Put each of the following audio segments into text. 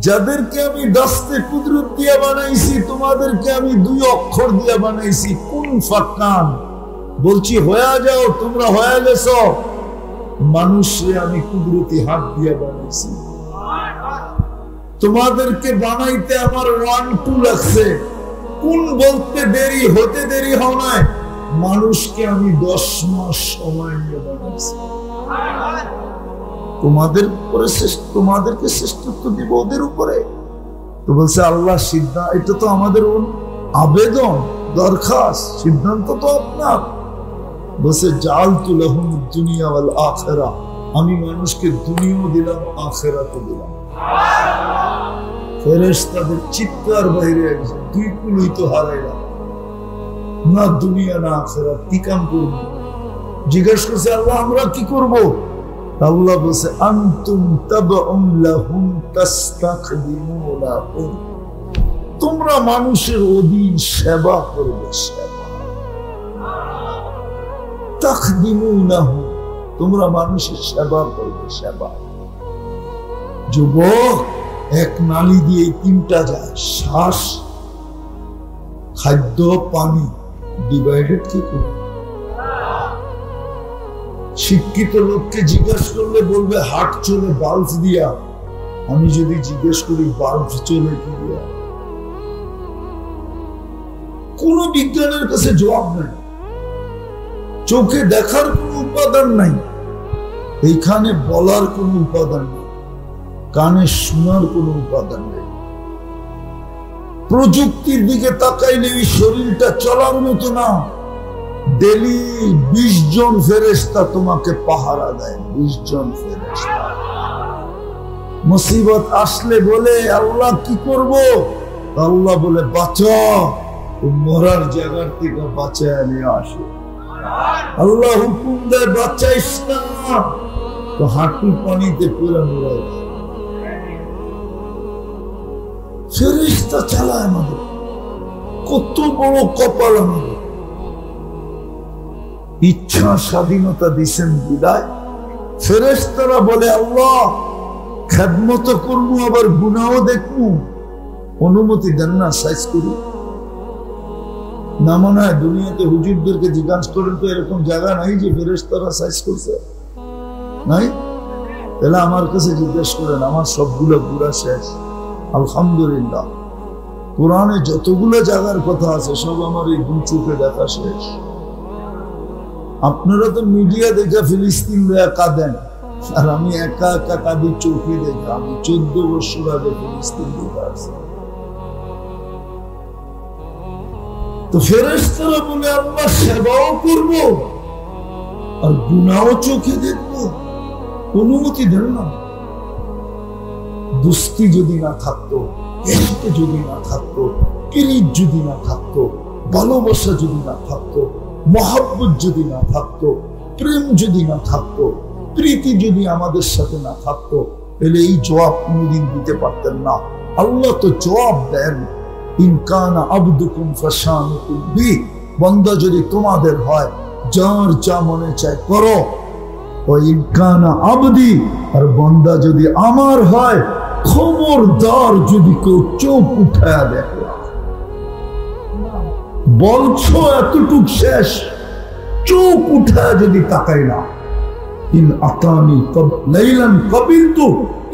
যাদেরকে আমি দস্তে কুদরত দিয়ে বানাইছি, তোমাদেরকে আমি 2 অক্ষর দিয়ে বানাইছি, কুন ফাক্কান। বলছি হয়ে যাও, তোমরা হয়ে গেছো। মানুষে আমি কুদরতি হাত দিয়ে বানাইছি। তোমাদেরকে বানাইতে আমার 1-2 লাগছে। কোন বলতে দেরি হতে দেরি হয় না। মানুষকে আমি 10 মাস সময় নিয়ে বানাইছি। তোমাদেরকে শ্রেষ্ঠত্ব দিব ওদের উপরে। তো বলছে আল্লাহ সিদ্ধান্ত, এটা তো আমাদের আবেদন, দরখাস্ত, সিদ্ধান্ত তো আপনার। বলছে জাআলতু লাহুম দুনিয়া ওয়াল আখিরা, আমি মানুষকে দুনিয়াও দিলাম, আখিরাতও দিলাম। ফেরেশতাদের চিৎকার বাইরে একজন, 2 কুলই তো হারাইলাম, না দুনিয়া না আখিরাত, কি কাম করব? জিজ্ঞেস করছে আল্লাহ আমরা কি করব? আল্লাহ বলছে আনতুম তাবউন লাহুম তাস্তাখদিমুনাহুম, তোমরা মানুষের অধীন সেবা করবে। সেবা তাখদিমুনাহুম, তোমরা মানুষের সেবা করবে। সেবা। যুবক, এক নালী দিয়ে 3টা যায়, শ্বাস, খাদ্য, পানি, ডিভাইডেড কি করে? শিক্ষিত লোককে জিজ্ঞেস করলে বলবে হাট চলে বাল্ব দিয়া। আমি যদি জিজ্ঞেস করি বাল্ব চলে কি দিয়া, কোন বিজ্ঞানের কাছে জবাব নাই। চোখে দেখার কোন উপাদান নাই, এইখানে বলার কোন উপাদান নেই, কানে শোনার কোন উপাদান নেই। প্রযুক্তির দিকে তাকাইলে এই শরীরটা চলার মতো না। ডেলি 20 জন ফেরেশতা তোমাকে পাহারা দেয়, 20 জন ফেরেশতা। মুসিবত আসলে বলে আল্লাহ কি করব? আল্লাহ বলে বাঁচা, মরার জায়গার থেকে বাঁচায় নিয়ে আসে। আল্লাহ হুকুম দেয় বাঁচাইস না, তো হাঁটু পানিতে পুরা মরে। ফেরেশতা চালায় আমাদের, কত বড় কপাল আমাদের। ইচ্ছা স্বাধীনতা দিছেন বিদায়। ফেরেশতারা বলে আল্লাহ খেদমত করবো, আবার গুনাহও দেখবো, অনুমতি দেন না, সাইজ করি না। মনে হয় দুনিয়াতে হুজুরদেরকে জিজ্ঞাসা করেন তো এরকম জায়গা নাই যে ফেরেশতারা সাইজ করছে, নাই? তাহলে আমার কাছে জিজ্ঞেস করেন, আমার সবগুলো পুরা শেষ আলহামদুলিল্লাহ। কোরআনে যতগুলো জায়গার কথা আছে সব আমার এই 2 চোখে দেখা শেষ। আপনারা তো মিডিয়া দেখে ফিলিস্তিন কাঁদেন, আর আমি একা একা কাঁদি চোখে দেখে। আমি 14 বছর আগে ফিলিস্তিন দেখে আসছি। তো ফেরেশতারা বলে আল্লাহ সেবাও করব আর গুনাহও চোখে দেখব, অনুমতি দেন না। দুস্তি যদি না থাকতো, ইশক যদি না থাকতো, পিরিত যদি না থাকতো, ভালোবাসা যদি না থাকতো, মহব্বত যদি না থাকতো, প্রেম যদি না থাকতো, প্রীতি যদি আমাদের সাথে না থাকতো, তাহলে এই জবাব কোনদিন দিতে পারতেন না। আল্লাহ তো জবাব দেন, ইনকানা আবদুকুম ফাশানুকুম বি, বান্দা যদি তোমাদের হয় যার যা মনে চায় করো। ও ইনকানা আবদি, আর বান্দা যদি আমার হয় খবরদার যদি কেউ চোখ উঠায় দেখো। বলছো এতটুক শেষ, চোখ উঠায় যদি তাকাই না। ইন আতানি লাইলান কাবিলতু,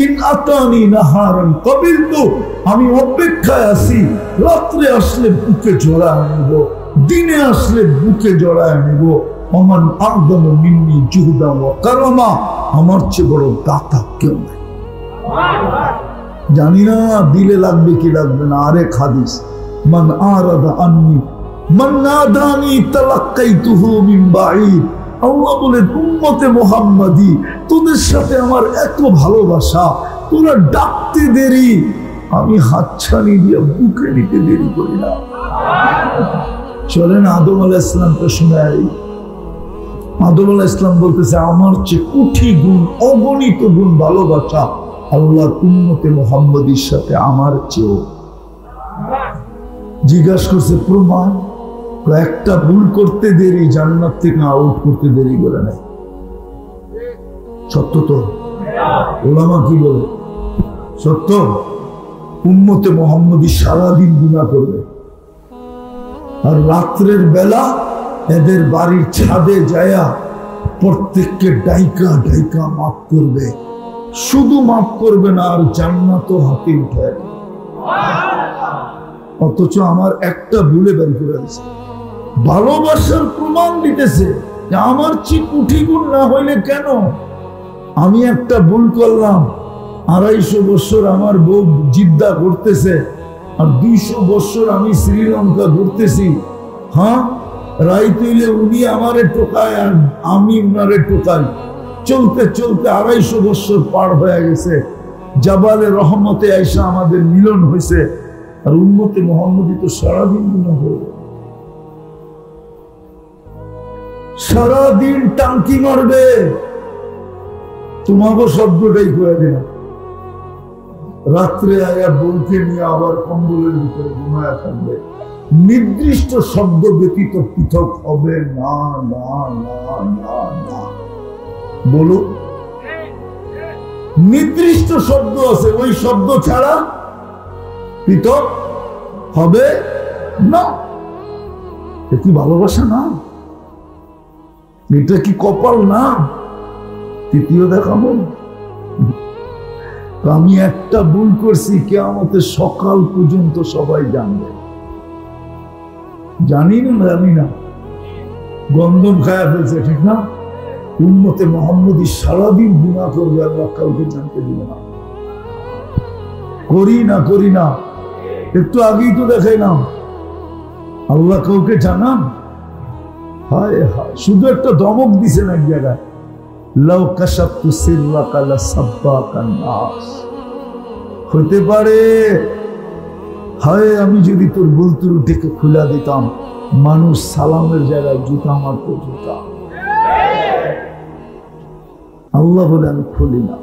ইন আতানি নাহারান কাবিলতু, আমি অপেক্ষায় আছি। রাত্রে আসলে বুকে জড়ায় নেব, দিনে আসলে বুকে জড়ায় নেব। ওমান আযমু মিন্নি জুহদান ওয়া কারামা, আমার চেয়ে বড় দাতা কেউ নাই। জানি না দিলে লাগবে কি লাগবে না। আরেক হাদিস, মান আরাদা আন্নি মান নাদানি তালাক্কাইতুহু মিন বাঈদ। আল্লাহ বলেন উম্মতে মুহাম্মাদি, তোদের সাথে আমার এত ভালোবাসা, তোরা ডাকতে দেরি, আমি হাতছানি দিয়ে বুকে নিতে দেরি করি না। চলেন আদম আলাইহিস সালামকে শোনাই। আদম আলাইহিস সালাম বলতেছে আমার চেয়ে কোটি গুণ, অগণিত গুণ ভালোবাসা আল্লাহর উম্মতে মুহাম্মাদির সাথে আমার চেয়েও। জিজ্ঞাসা করছে প্রমাণ? একটা ভুল করতে দেরি জান্নাত থেকে আউট করতে দেরি করে নাই। সত্য তো? ওলামা কি বলে? সত্য? উম্মতে মুহাম্মদী সারাদিন গুনাহ করবে, আর রাত্রের বেলা এদের বাড়ির ছাদে যায়া প্রত্যেককে ডাইকা ডাইকা মাফ করবে। শুধু মাফ করবে না, আর জান্নাতও হাতে উঠায়। অথচ আমার একটা ভুলে বের করে দিয়েছে, ভালোবাসার প্রমাণ দিতেছে যে আমার চেয়ে কোটি গুণ না হইলে কেন। আমি একটা ভুল করলাম, 250 বছর আমার বউ জিদ্দা ঘুরতেছে, আর 200 বছর আমি শ্রীলঙ্কা ঘুরতেছি। হ্যাঁ, রাইত হইলে উনি আমারে টোকায় আর আমি উনারে টোকাই। চলতে চলতে 250 বছর পার হয়ে গেছে। জাবালে রহমতে আইসা আমাদের মিলন হয়েছে, আর উম্মতে মুহাম্মদী তো সারাদিন গুনাহ করবে, সারাদিন টাঙ্কি মারবে। তোমাকে শব্দটাই করে দিলাম, রাত্রে আয়া বউকে নিয়ে আবার কম্বলের ভিতরে ঘুমায়া থাকবে। নির্দিষ্ট শব্দ ব্যতীত পৃথক হবে না, না, না, না, না। বলো, নির্দিষ্ট শব্দ আছে, ওই শব্দ ছাড়া পৃথক হবে না। এটা কি ভালোবাসা না? এটা কি কপাল না? তৃতীয় দেখাবো, আমি একটা ভুল করছি, কিয়ামতের সকাল পর্যন্ত সবাই জানবে। জানি না, গন্ধম খায়া ফেলছে, ঠিক না? উম্মতে মুহাম্মদী সারাদিন গুনাহ করবে, আল্লাহ কাউকে জানতে দিবে না। করি না, একটু আগেই তো দেখাইলাম, আল্লাহ কাউকে জানান। হায় হায়, শুধু একটা ধমক দিছেন এক জায়গায়, লাউ কাশাফতু সিররাকা লাসাব্বাকান নাস। হতে পারে, হায় আমি যদি তোর ভুল ত্রুটিকে খুলে দিতাম, মানুষ সালামের জায়গায় জুতা মারতো, জুতা। আল্লাহ বলে আমি খুলি না।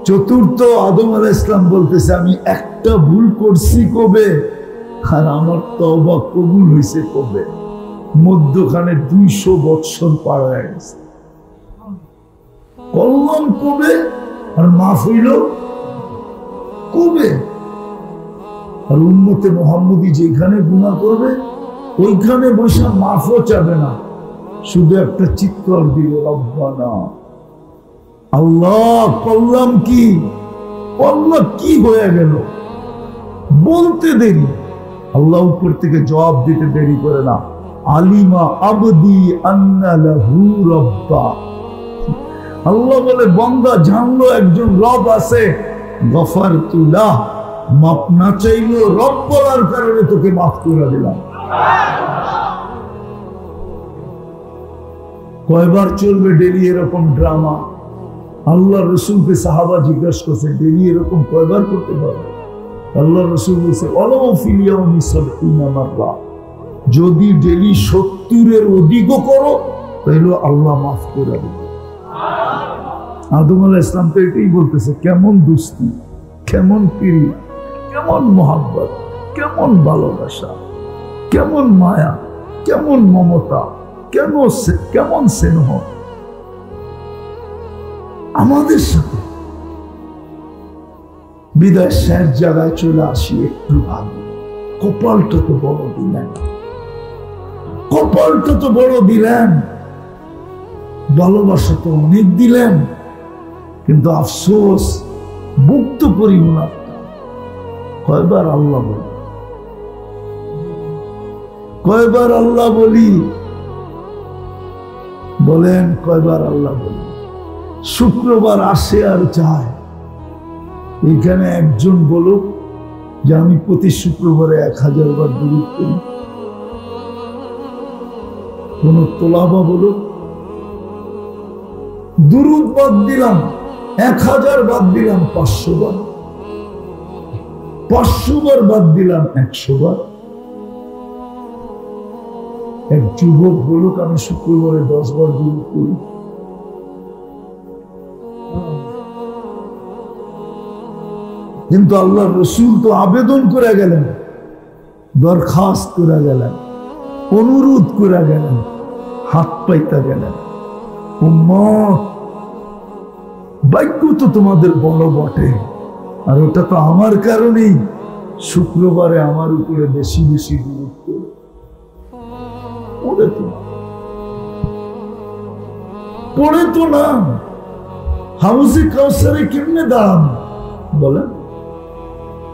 চতুর্থ আদম আলাইহিস সালাম বলতেছে, আমি একটা ভুল করছি কবে, আর আমার তওবা কবুল হয়েছে কবে? মধ্যখানে 200 বৎসর পার হয়ে গেছে। কলম কবে আর মাফ হইল কবে? আর উম্মতে মুহাম্মদী যেখানে গুনাহ করবে ওইখানে বসে মাফও চাবে না, শুধু একটা চিৎকার দিবে, রব্বানা। আল্লাহ করলাম কি, আল্লাহ কি হয়ে গেল বলতে দেরি, আল্লাহ উপর থেকে জবাব দিতে দেরি করে না। আলিমা আবদি আন্না লাহু রাব্বা। আল্লাহ বলে, বান্দা জানলো একজন রব আছে, গফারতু লাহ, মাফ না চাইলেও রব বলার কারণে তোকে মাফ করে দিলাম। কয়বার চলবে ডেলি এরকম ড্রামা? আল্লাহ রসুলকে সাহাবা জিজ্ঞাসা করছে, ডেলি এরকম কয়বার করতে পারবে? আল্লাহ রসুল বলছে, যদি ডেলি 70-এর অধিকও করো তাহলে আল্লাহ মাফ করে দেবে। আদম আলাইহিস সালাম তো এটাই বলতেছে, কেমন দুস্তি, কেমন পিরি, কেমন মোহাব্বত, কেমন ভালোবাসা, কেমন মায়া, কেমন মমতা, কেমন স্নেহ আমাদের সাথে। বিদায় শেষ জায়গায় চলে আসি, একটু ভাবি, কপালটা তো বড় দিলেন, কপালটা তো বড় দিলেন, ভালোবাসা তো অনেক দিলেন, কিন্তু আফসোস বুক তো করি না। কয়বার আল্লাহ বলি, কয়বার আল্লাহ বলি, বলেন কয়বার আল্লাহ বলি? শুক্রবার আসে আর যায়, এখানে একজন বলুক যে আমি প্রতি শুক্রবারে 1000 বার দুরূদ করি। কোন তোলাবা বলুক, দুরূদ বাদ দিলাম, 1000 বাদ দিলাম 500 বার, 500 বার বাদ দিলাম 100 বার। এক যুবক বলুক আমি শুক্রবারে 10 বার দুরূদ করি। কিন্তু আল্লাহ রসুল তো আবেদন করে গেলেন, দরখাস্ত করে গেলেন, অনুরোধ করে গেলেন, হাত পাইতে গেলেন, উম্মত ভাগ্য তো তোমাদের বড় বটে, আর ওটা তো আমার কারণেই শুক্রবারে আমার উপরে বেশি বেশি গুরুত্ব পড়ে তো না। হাউজে কাউসারে কেমনে দাঁড়ান বলেন?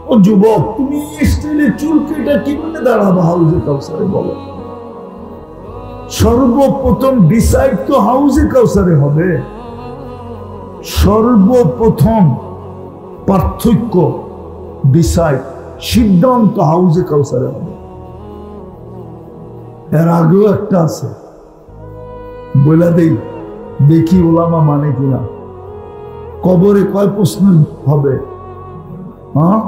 ও যুবক, তুমি স্টাইলে চুল কেটে কেমনে দাঁড়াবো হাউজে কাউসারে? বলো। সর্বপ্রথম ডিসাইড তো হাউজে কাউসারে হবে। সর্বপ্রথম পার্থক্য ডিসাইড, সিদ্ধান্ত হাউজে কাউসারে হবে। এর আগেও একটা আছে, বলে দেই, দেখি ওলামা মানে কিনা। কবরে কয় প্রশ্ন হবে? হ্যাঁ,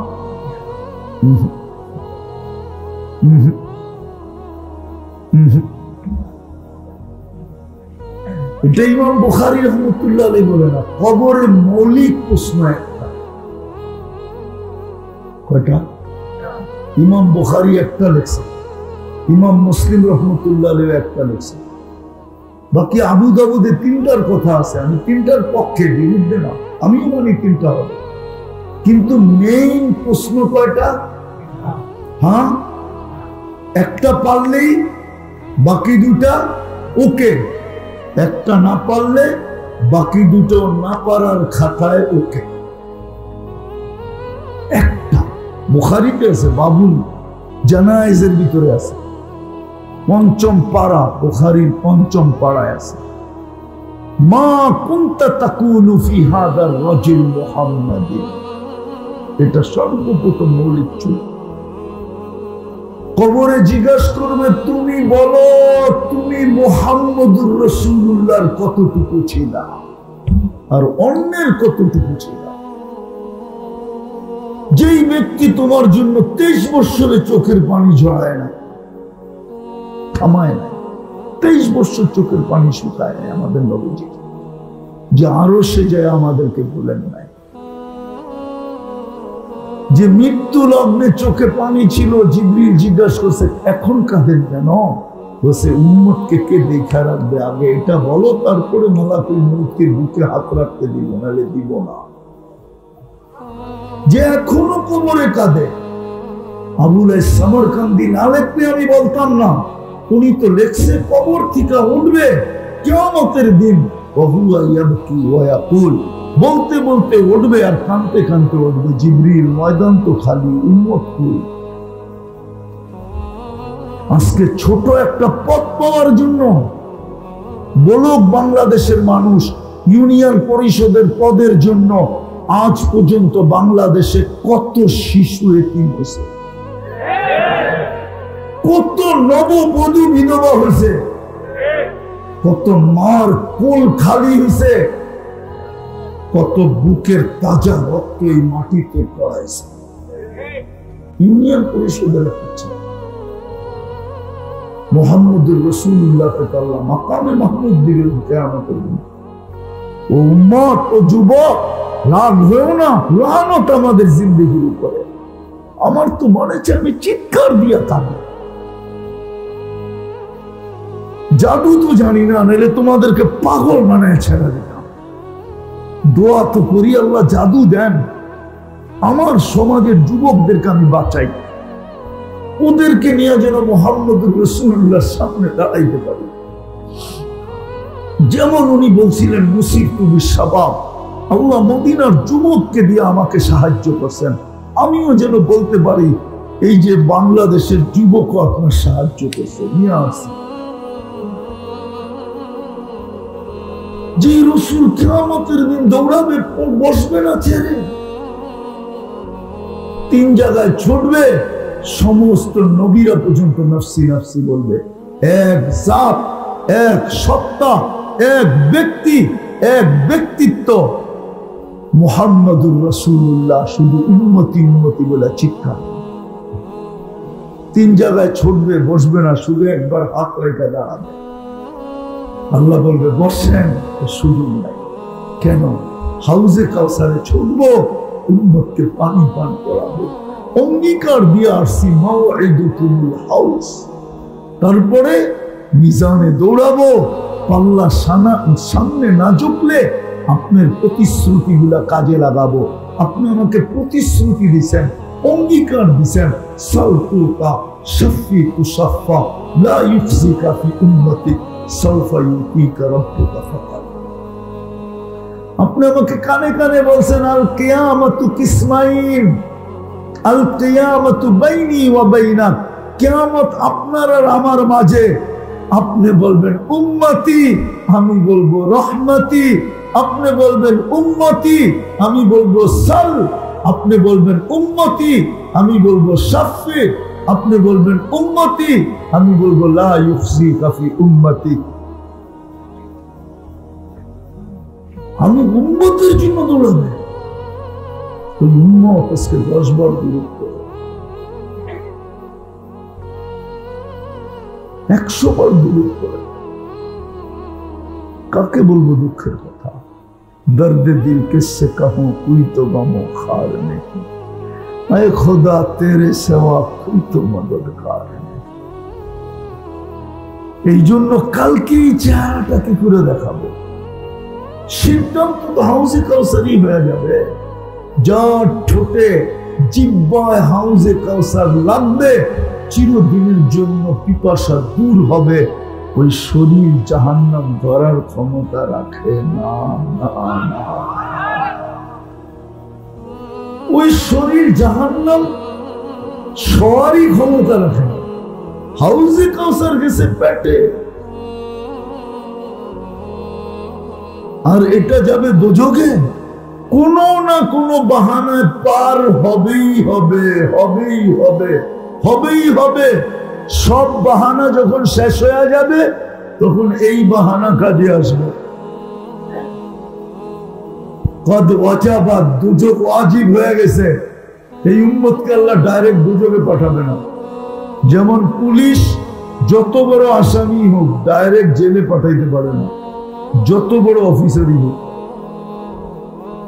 এটা ইমাম বুখারী রাহমাতুল্লাহ আলাইহি বলে না, কবরে মৌলিক প্রশ্ন একটা। কয়টা? ইমাম বুখারী একটা লেখছে, ইমাম মুসলিম রাহমাতুল্লাহ আলাইহি একটা লেখছে, বাকি আবু দাউদে তিনটার কথা আছে। আমি তিনটার পক্ষে, বিরুদ্ধে না, আমিও মানি তিনটা হবে, কিন্তু মেইন প্রশ্ন কয়টা? হ্যাঁ, একটা পারলেই বাকি দুটা ওকে, একটা না পারলে বাকি দুটো না পারার খাতায় ওকে। একটা বুখারীতে আছে, বাবুল জানায়েজের ভিতরে আছে, পঞ্চম পাড়া, বুখারীর পঞ্চম পাড়ায় আছে, মা কুনতা তাকুলু ফি হাদার রাজুল মুহাম্মাদিন। এটা সর্বপ্রথম মৌলিক চুল। কবরে জিজ্ঞাসা করবে, তুমি বলো তুমি মুহাম্মদুর রাসূলুল্লাহর কতটুকু ছিলা আর অন্যের কতটুকু ছিলা? যেই ব্যক্তি তোমার জন্য 23 বছরে চোখের পানি ঝরায় না, থামায় না, 23 বছর চোখের পানি শুকায় নাই আমাদের নবীজি, যে আরো সে যায় আমাদেরকে বলেন নাই, যে মৃত্যু লগ্নে চোখে পানি ছিল, জিবরিল জিজ্ঞাসা করছে এখন কাঁদেন কেন? বলছে উম্মতকে কে দেখা রাখবে, আগে এটা বলো, তারপরে মালাকুল মউতকে বুকে হাত রাখতে দিব, নাহলে দিব না। যে এখনো কবরে কাঁদে, আবুল সামরকান্দি না লেখলে আমি বলতাম না, উনি তো লেখছে কবর থেকে উঠবে কিয়ামতের দিন, ওহুয়া ইয়াবকি ওয়া ইয়াকুল, বলতে বলতে উঠবে আর কাঁদতে কাঁদতে উঠবে, জিবরিল ময়দান তো খালি, উম্মত কই? আজকে ছোট একটা পদ পাওয়ার জন্য বলুক বাংলাদেশের মানুষ, ইউনিয়ন পরিষদের পদের জন্য আজ পর্যন্ত বাংলাদেশে কত শিশু এতিম হয়েছে, কত নববধূ বিধবা হয়েছে, কত মার কোল খালি হয়েছে, কত বুকের তাজা রক্ত এই মাটিতে পড়াইছে। ইউনিয়ন পরিষদের হচ্ছে মুহাম্মদুর রাসূলুল্লাহকে আল্লাহ মাকামে মাহমুদ দিবেন কিয়ামতের দিন। ও উম্মত, ও যুবক, রাগ হয়েও না, লানত আমাদের জিন্দেগির উপরে। আমার তো মনে হচ্ছে আমি চিৎকার দিয়ে কাঁদবো। জাদু তো জানি না, নাহলে তোমাদেরকে পাগল বানায় ছেড়ে দিতাম। দোয়া তো করি আল্লাহ জাদু দেন, আমার সমাজের যুবকদেরকে আমি বাঁচাই, ওদেরকে নিয়ে যেন মুহাম্মদুর রাসূলুল্লাহর সামনে দাঁড়াইতে পারি। যেমন উনি বলছিলেন মুসিবতু বিশ-শাবাব, আল্লাহ মদিনার যুবককে দিয়ে আমাকে সাহায্য করছেন, আমিও যেন বলতে পারি এই যে বাংলাদেশের যুবকও আপনার সাহায্য করছে, নিয়ে আসি। যে রাসূল কিয়ামতের দিন দৌড়াবে, বসবে না ছেড়ে, 3 জায়গায় ছুটবে, সমস্ত নবীরা পর্যন্ত নফসি নফসি বলবে। এক জাত, এক সত্তা, এক ব্যক্তি, এক ব্যক্তিত্ব, মুহাম্মদুর রাসূলুল্লাহ, শুধু উম্মতি উম্মতি বলে চিৎকার। 3 জায়গায় ছুটবে, বসবে না, শুধু একবার হাত রেখে দাঁড়াবে। আল্লাহ বলবে বসেন, সুযোগ নাই। কেন? হাউজে কাউসারে ছুটবো, উম্মতকে পানি পান করাবো, অঙ্গীকার দিয়ে আসছি মাওঈদুকুমুল হাউজ। তারপরে মিজানে দৌড়াবো, পাল্লা সামনে না ঝুঁকলে আপনার প্রতিশ্রুতিগুলা কাজে লাগাবো। আপনি আমাকে প্রতিশ্রুতি দিয়েছেন, অঙ্গীকার দিয়েছেন, সালতুকা শাফি তুশাফা লা ইউখজিকা ফি উম্মতি সাওফা ইউতিকা রাব্বুকা ফাকাত। আপনি আমাকে কানে কানে বলছেন আল কিয়ামাতু কিসমাইন, আল কিয়ামাতু বাইনি ওয়া বাইনাক, কিয়ামত আপনার আর আমার মাঝে। আপনি বলবেন উম্মতি, আমি বলবো রহমতি। আপনি বলবেন উম্মতি, আমি বলবো সাল। আপনি বলবেন উম্মতি, আমি বলবো শাফি। আপনি বলবেন উম্মতি, আমি বলবো লা ইউখজিকা ফি উম্মতি। আমি উম্মতের জন্য দৌড়াবে, ওই উম্মত আজকে 10 বার বিরক্ত, 100 বার বিরক্ত। কাকে বলবো দুঃখের কথা? দর্দে দিল কিসসে कहूं, कोई तो गमो खार नहीं, ऐ खुदा तेरे सिवा कोई तो मददगार नहीं। এই জন্য কালকে এই চেহারাটা কি করে দেখাবো? সিদ্ধান্ত তো হাউজে কাউসারই হয়ে যাবে। যার ঠোঁটে জিহ্বায় হাউজে কাউসার লাগবে, চিরদিনের জন্য পিপাসা দূর হবে। ওই শরীর জাহান্নাম ধরার ক্ষমতা রাখে না, না, না। ওই শরীর জাহান্নাম সবারই ক্ষমতা রাখে না। হাউজে কাউসার গেছে পেটে, আর এটা যাবে দোজখে। কোনো না কোনো বাহানায় পার হবেই হবে, হবেই হবে, হবেই হবে। সব বাহানা যখন শেষ হয়ে যাবে, তখন এই বাহানা কাজে আসবে। কদ ওয়াজাবাত, দুজখ ওয়াজিব হয়ে গেছে। এই উম্মতকে আল্লাহ ডাইরেক্ট দুজখে পাঠাবে না। যেমন পুলিশ যত বড় আসামি হোক ডাইরেক্ট জেলে পাঠাইতে পারে না, যত বড় অফিসারই হোক,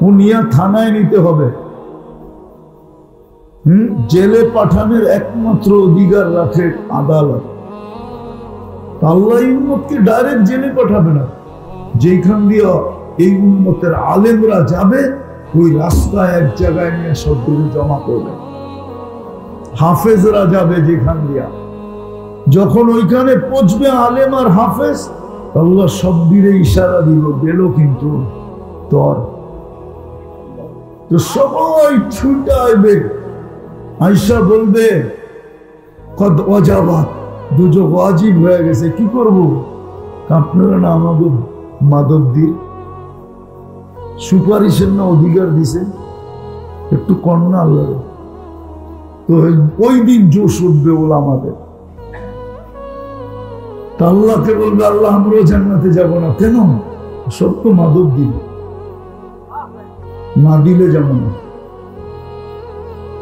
ও নিয়ে থানায় নিতে হবে। জেলে পাঠানোর একমাত্র অধিকার রাখে আদালত। আল্লাহ উম্মতকে ডাইরেক্ট জেলে পাঠাবে না। যেখান দিয়ে এই উম্মতের আলেমরা যাবে, ওই রাস্তায় এক জায়গায় নিয়ে সবগুলো জমা করবে। হাফেজরা যাবে যেখান দিয়া, যখন ওইখানে পৌঁছবে আলেম আর হাফেজ, আল্লাহ সব দিলে ইশারা দিল, গেল কিন্তু তোর। তো সবাই ছুটে আসবে, আয়েশা বলবে কদ ওয়াজাবাত, দুজখ ওয়াজিব হয়ে গেছে, কি করব? আপনারা না আমাকে মাদক দিয়ে সুপারিশের না অধিকার দিছে, একটু কন্যা আল্লাহ। তো ওই দিন জোশ উঠবে ওলামাদের। তা আল্লাহকে বলবে, আল্লাহ আমরাও জান্নাতে যাব না। কেন? সব তো মাদক দিল, না দিলে যাব না।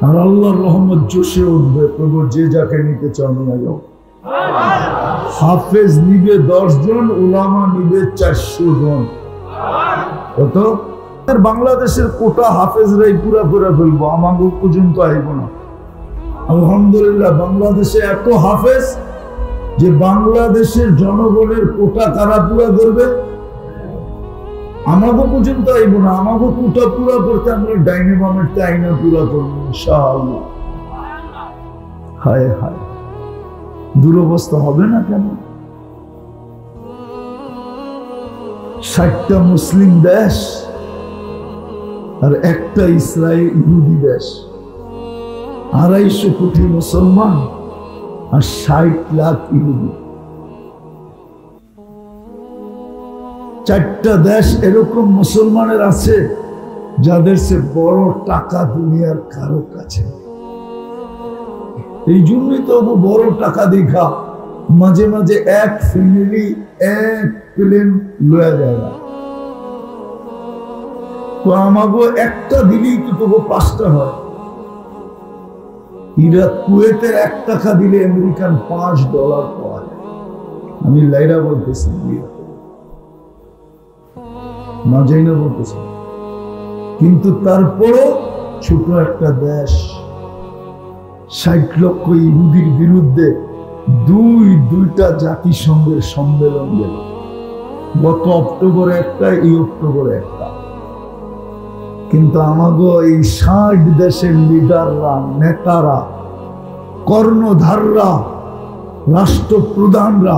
আর আল্লাহর রহমত জোশে উঠবে, প্রভু যে যাকে নিতে চাও নিয়ে যাও। হাফেজ নিবে 10 জন, উলামা নিবে 400 জন। কত? বাংলাদেশের কোটা হাফেজরাই পুরা করে ফেলবো, আমাকে পর্যন্ত আইব না। আলহামদুলিল্লাহ, বাংলাদেশে এত হাফেজ যে বাংলাদেশের জনগণের কোটা কারা পুরা করবে? আমাকে পর্যন্ত আইব না। আমাকে কোটা পুরা করতে আমরা ডাইনে বামের আইনা পুরা করবো ইনশাআল্লাহ। হায় হায়, দুরবস্থা হবে না কেন? 60টা মুসলিম দেশ আর একটা ইসরায়েল ইহুদি দেশ, 250 কোটি মুসলমান আর 60 লাখ ইহুদি। 4টা দেশ এরকম মুসলমানের আছে যাদের সে বড় টাকা দুনিয়ার কারো কাছে। এই জন্যই তো বড় টাকা দেখা মাঝে মাঝে এক ফ্যামিলি এক প্লেন লয়া যায় না। তো আমাকে একটা দিলেই তো তবু 5টা হয়। ইরাক কুয়েতের 1 টাকা দিলে আমেরিকান $5 পাওয়া যায়। আমি লাইরা বলতেছি, না যাই না বলতেছি, কিন্তু তারপরও ছোট একটা দেশ 60 লক্ষ ইহুদির বিরুদ্ধে দুইটা জাতিসংঘের সম্মেলন গেল। গত অক্টোবরে একটা, এই অক্টোবরে একটা। কিন্তু আমাগো এই 60 দেশের লিডাররা, নেতারা, কর্ণধাররা, রাষ্ট্রপ্রধানরা,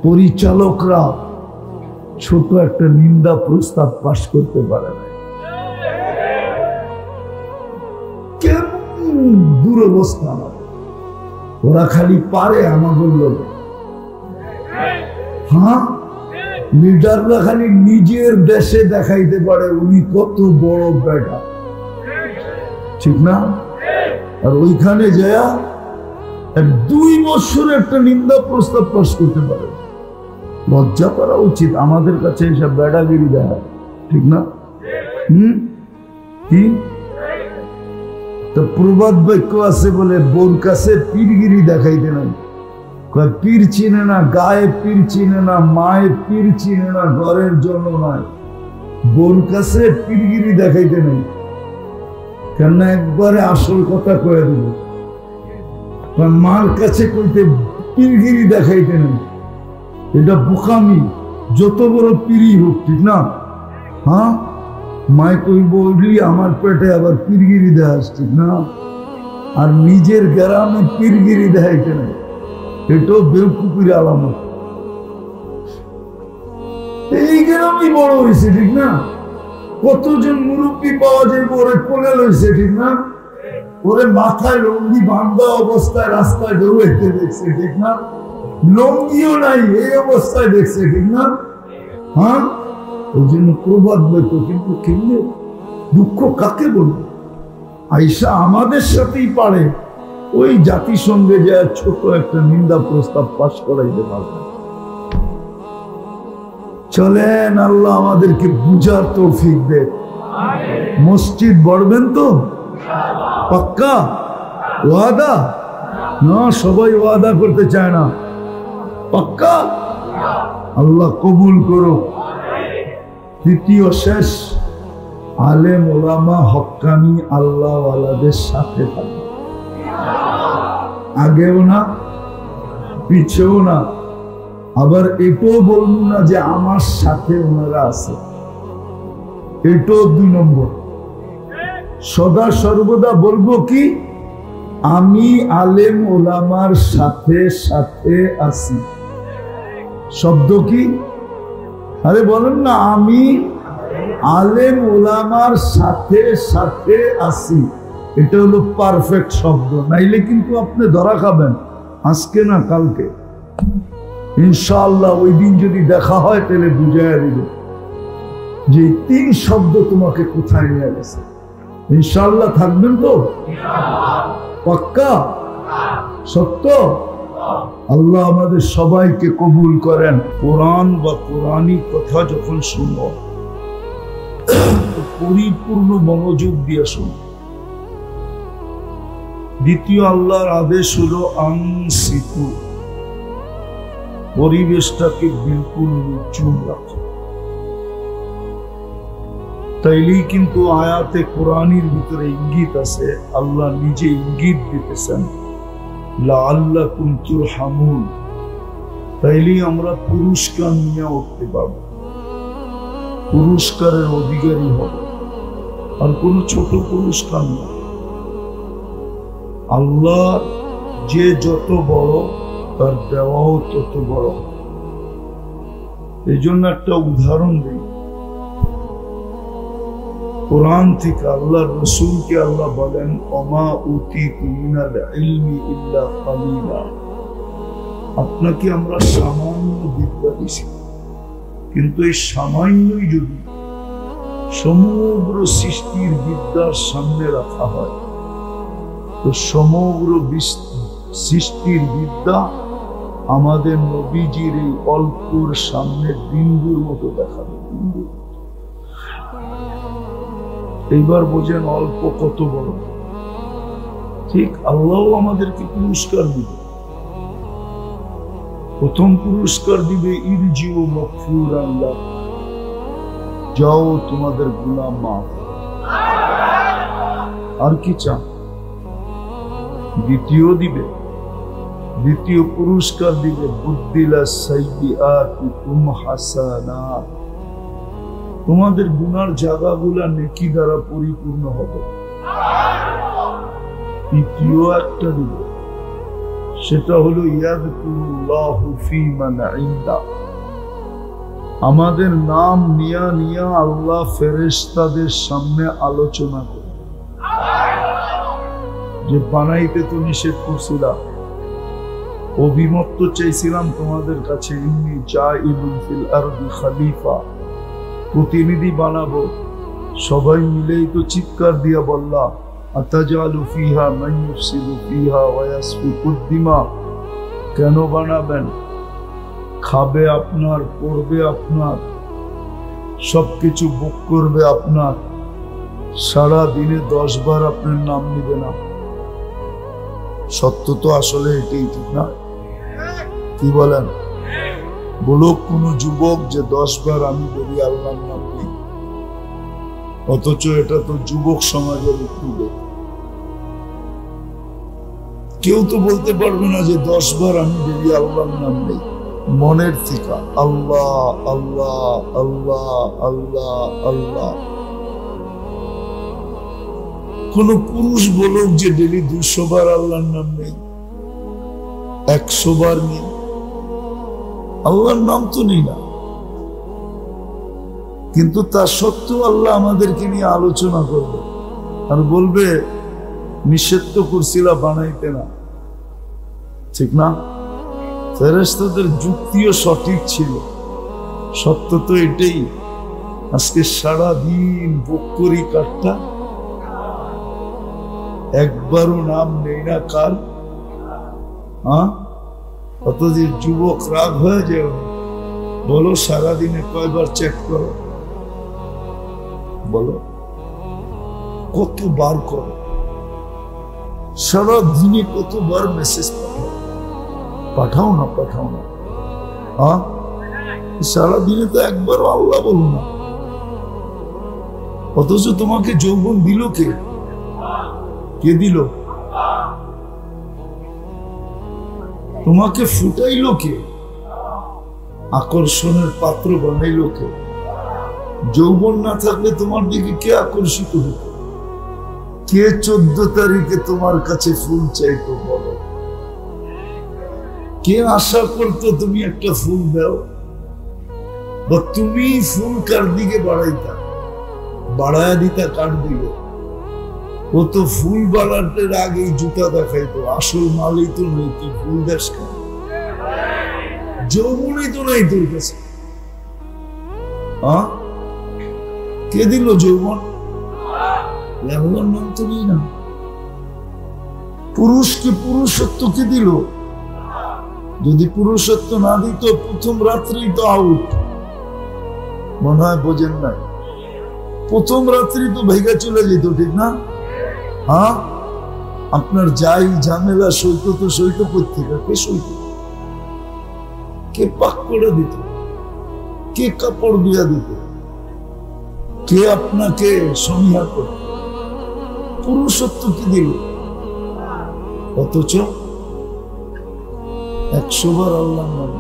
পরিচালকরা ছোট একটা নিন্দা প্রস্তাব পাশ করতে পারে না। কেমন দুরবস্থা! ওরা খালি পারে আমাদের লোকে। হ্যাঁ, লিডাররা খালি নিজের দেশে দেখাইতে পারে উনি কত বড় বেটা, ঠিক না? আর ওইখানে যায় 2 বছর একটা নিন্দা প্রস্তাব পাশ করতে পারে। লজ্জা করা উচিত আমাদের কাছে এসব বেড়াগিরি দেখা, ঠিক না? কি তো প্রবাদ বাক্য আছে বলে, বোর কাছে পীরগিরি দেখাইতে নাই। পীর চিনে না, গায়ে পীর চিনে না, মায়ে পীর চিনে না, ঘরের জন্য নয়। বোর কাছে পীরগিরি দেখাইতে নাই, কেন একবারে আসল কথা কয়ে দিল। মার কাছে কইতে পীরগিরি দেখাইতে নাই, এটা বোকামি, যত বড় পীরই হোক, ঠিক না? হ্যাঁ, মায় কইব আমার পেটে আবার পীরগিরি দেখাস, ঠিক না? আর নিজের গ্রামে পীরগিরি দেখাইতে নাই, এটাও বেউকুফির আলামত। এই গ্রামই বড় হয়েছে, ঠিক না? কতজন মুরব্বী পাওয়া যায় ওরে কোলে লইছে, ঠিক না? ওরে মাথায় লঙ্গি বান্ধা অবস্থায় রাস্তায় দৌড়াইতে দেখছে, ঠিক না? লঙ্গিও নাই, এই অবস্থায় দেখছে, ঠিক না? হ্যাঁ, ওই জন্য প্রবাদ বাক্য। কিন্তু কেমনে দুঃখ কাকে বলবো? আইসা আমাদের সাথেই পারে ওই জাতিসংঘে যে ছোট একটা নিন্দা প্রস্তাব পাশ করাইতে পারবে। চলেন, আল্লাহ আমাদেরকে বুঝার তৌফিক দে। মসজিদ গড়বেন তো? পাক্কা ওয়াদা? না, সবাই ওয়াদা করতে চায় না। পাক্কা? আল্লাহ কবুল করো। তৃতীয় শেষ, আলেম ওলামা হক্কানি আল্লাহওয়ালাদের সাথে থাকবে, আগেও না পিছেও না। আবার এটাও বলবো না যে আমার সাথে ওনারা আছে, এটাও 2 নম্বর। সদা সর্বদা বলবো কি, আমি আলেম ওলামার সাথে সাথে আছি। শব্দ কি? আরে বলেন না, আমি আলেম ওলামার সাথে সাথে আছি। এটা হলো পারফেক্ট শব্দ, নাইলে কিন্তু আপনি ধরা খাবেন, আজকে না কালকে। ইনশাআল্লাহ ওই দিন যদি দেখা হয় তাহলে বুঝাইয়া দিবে যে 3 শব্দ তোমাকে কোথায় নিয়ে গেছে। ইনশাআল্লাহ থাকবেন তো? পাক্কা? সত্য? আল্লাহ আমাদের সবাইকে কবুল করেন। কোরআন বা কোরআনী কথা যখন শুনো, পরিপূর্ণ মনোযোগ দিয়ে শুনো। দ্বিতীয় আল্লাহর আদেশ হলো আনসিতু, পরিবেশটাকে বিলকুল নিচুম রাখো। তাইলেই কিন্তু আয়াতে কোরআনের ভিতরে ইঙ্গিত আছে, আল্লাহ নিজে ইঙ্গিত দিতেছেন লাআল্লাকুম তুরহামুন। তাইলেই আমরা পুরস্কার নিয়ে উঠতে পারবো, পুরস্কারের অধিকারী হব। আর কোন ছোট পুরস্কার না। আল্লাহ যে যত বড়, তার দেওয়াও তত বড়। এই জন্য একটা উদাহরণ দিই, কোরআন থেকে আল্লাহর রাসূলকে আল্লাহ বলেন, ওমা উতিতু মিনাল ইলমি ইল্লা কালিলা। আপনাকে আমরা সামান্য বিদ্যা দিছি, কিন্তু এই সামান্যই যদি সমগ্র সৃষ্টির বিদ্যার সামনে রাখা হয়, তো সমগ্র সৃষ্টির বিদ্যা আমাদের নবীজির এই অল্পর সামনে বিন্দুর মতো দেখাবে। এইবার বোঝেন অল্প কত বড়। ঠিক আল্লাহ আমাদেরকে পুরস্কার দিবে। প্রথম পুরস্কার দিবে ইরজিউ মাগফুরান লাক, যাও তোমাদের গুনাহ মাফ। আর কি চান? দ্বিতীয় পুরস্কার দিবে বুদ্দিলা সাইয়্যাতুকুম হাসানাত, তোমাদের গুনার জায়গাগুলা নেকি দ্বারা পরিপূর্ণ হবে। তৃতীয় একটা দিল, সেটা হলো ইয়াযকুরুল্লাহু ফী মান ইনদা। আমাদের নাম নিয়া নিয়া আল্লাহ ফেরেশতাদের সামনে আলোচনা করে। যে বানাইতে তো নিষেধ করছিলাম, অভিমত চাইছিলাম তোমাদের কাছে, ইন্নী জাইলুন ফিল আরদি খলিফা, প্রতিনিধি বানাবো। সবাই মিলেই তো চিৎকার দিয়া বললা, আতাজালু ফিহা মান ইউফসিদু ফিহা ওয়া ইয়াসফিকুদ দিমা। কেন বানাবেন? খাবে আপনার, পড়বে আপনার, সবকিছু বুক করবে আপনার, সারা দিনে 10 বার আপনার নাম নিবে না। সত্য তো আসলে এটাই, ঠিক না? কি বলেন? বলো কোন যুবক যে 10 বার আমি বলি আল্লাহর নাম নেই, অথচ এটা তো যুবক সমাজের উদ্যোগ। কেউ তো বলতে পারবে না যে 10 বার আমি বলি আল্লাহর নাম নেই মনের থেকে। আল্লাহ আল্লাহ আল্লাহ আল্লাহ আল্লাহ। কোন পুরুষ বলুক যে ডেলি 200 বার আল্লাহর নাম নেই, 100 বার নেই, আল্লাহর নাম তো নেই না। কিন্তু তা সত্ত্বেও আল্লাহ আমাদেরকে নিয়ে আলোচনা করবে আর বলবে নিষেধ তো করছিলা বানাইতে না, ঠিক না? ফেরেশতাদের যুক্তিও সঠিক ছিল, সত্য তো এটাই। আজকে সারাদিন ভোগ করি কাঠটা, একবারও নাম নেই না কার। অত যে যুবক রাগ হয়ে যায়, বলো সারাদিনে কয়বার চেক করো, বলো কতবার করো, সারাদিনে কতবার মেসেজ পাঠাও? পাঠাও না, পাঠাও না। সারাদিনে তো একবারও আল্লাহ বলো না। অথচ তোমাকে যৌবন দিল কে? কে দিল? তোমাকে ফুটাইলো কে? আকর্ষণের পাত্র বানাইলো কে? যৌবন না থাকলে তোমার দিকে কে আকর্ষিত হতো? কে 14 তারিখে তোমার কাছে ফুল চাইতো? বলো, কে আশা করতো তুমি একটা ফুল দাও? বা তুমি ফুল কার দিকে বাড়াইতা? বাড়ায়া দিতা কার দিকে? ও তো ফুল বাড়ানোর আগেই জুতা দেখাইতো, আসল মালই তো নেই, তুই ফুল দেশ কেন? যৌবনই তো নাই তোর কাছে। কে দিল যৌবন? আল্লাহর নাম তো নেই না। পুরুষকে পুরুষত্ব কে দিল? যদি পুরুষত্ব না দিত প্রথম রাত্রেই তো আউট। মনে হয় বোঝেন নাই, প্রথম রাত্রি তো ভেঙে চলে যেত, ঠিক না? আপনার যাই ঝামেলা সইত তো সইত কোত্থেকে? কে সইত? কে পাক করে দিত? কে কাপড় দিয়া দিত? কে আপনাকে সমীহা করত? পুরুষত্ব কি দিল? অথচ 100 বার আল্লাহর নাম